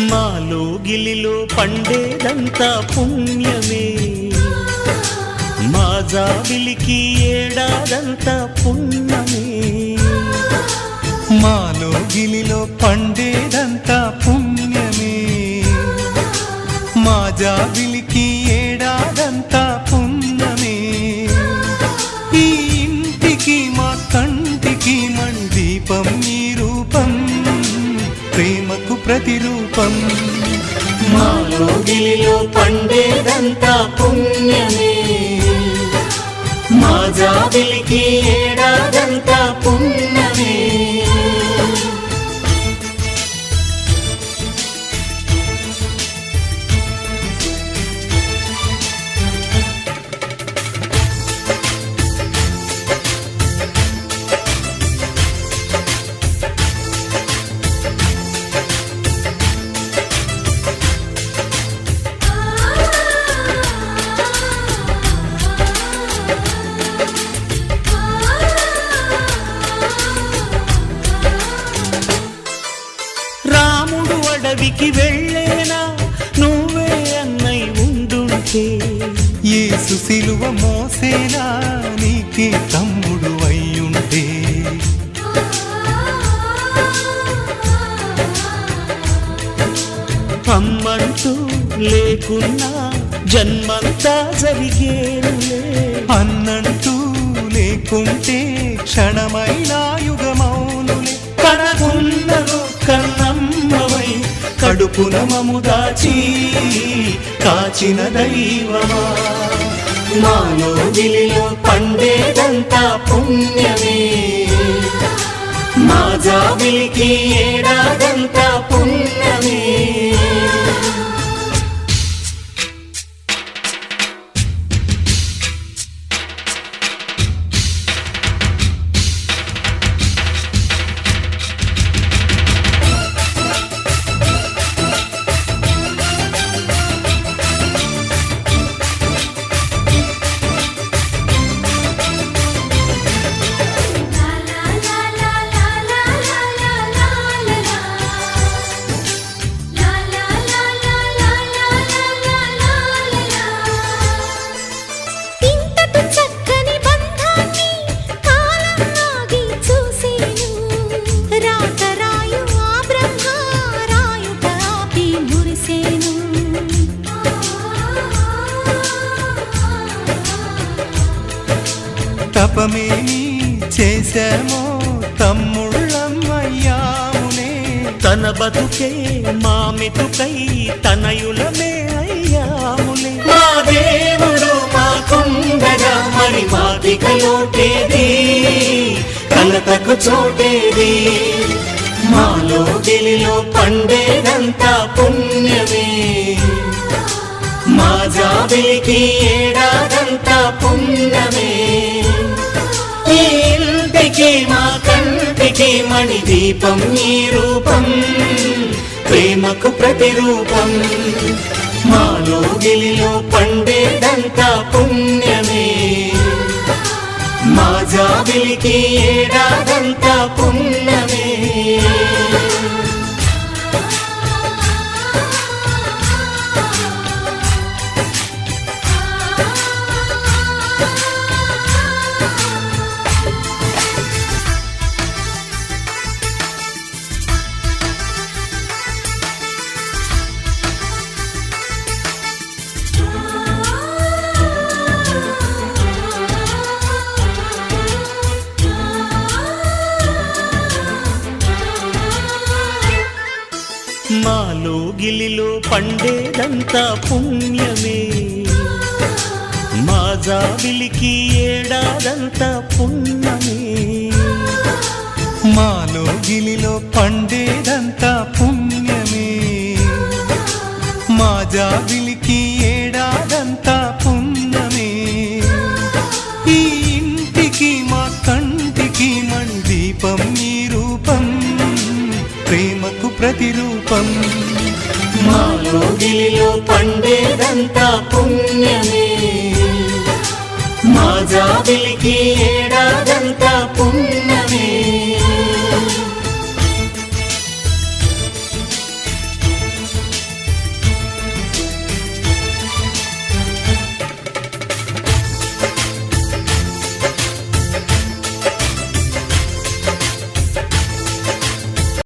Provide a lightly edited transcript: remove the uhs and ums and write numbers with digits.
మాలో గిలిలో పండేదంతా పుణ్యమే, మా జాబిలికి ఏడాదంతా పుణ్యమే. మాలో గిలిలో పండేదంతా పుణ్యమే, మా జాబిలికి ఏడాదంతా పుణ్యమే. ఈ ఇంటికి మా కంటికి మణి దీపం ఈ రూపం, ప్రేమకు ప్రతిరూపం. మాలో గిలిలో పండేదంతా పుణ్యమే, మా జాబిలికి ఏడాదంతా పుణ్యమే. అడవికి వెళ్ళేనా నువ్వే అన్నై ఉండుంటే, యేసు సిలువ మోసేనా నీకే తమ్ముడు అయ్యుంటే. అమ్మంటూ లేకున్నా జన్మంతా జరిగేనులే, అన్నంటూ లేకుంటే క్షణమైన యుగమౌనులే. కనకున్నను కన్నమ్మవై కడుపున మము దాచి కాచిన దైవమా. మాలో గిలిలో పండేదంతా పుణ్యమే, మా జాబిలికి ఏడాదంతా పుణ్యమే. తపమేమి చేశామో తమ్ముళ్ళమ్మయ్యామునే, తన బతుకే మామితుకై తనయులమే అయ్యాములే. మా దేవుడు మాకుండగా మరి మాదిక లోటేది, కలతకు చోటేది. మాలో గిలిలో పండేదంతా పుణ్యమే, మా జాబిలికి ఏడాదంతా పుణ్యమే. ఈ ఇంటికి మా కంటికి మణి దీపం ఈ రూపం, ప్రేమకు ప్రతిరూపం. మాలో గిలిలో పండేదంతా పుణ్యమే, మా జాబిలికి ఏడాదంతా పుణ్యమే. మాలో గిలిలో పండేదంతా పుణ్యమే, మా జాబిలికి ఏడాదంతా పుణ్యమే. మాలో గిలిలో పండేదంతా పుణ్యమే, మా జాబిలికి ఏడాదంతా పుణ్యమే. ఈ ఇంటికి మా కంటికి మణి దీపం ఈ రూపం, ప్రేమకు ప్రతిరూపం. మాలో గిలిలో పండేదంతా పుణ్యమే, మా జాబిలికి ఏడాదంతా పుణ్యమే.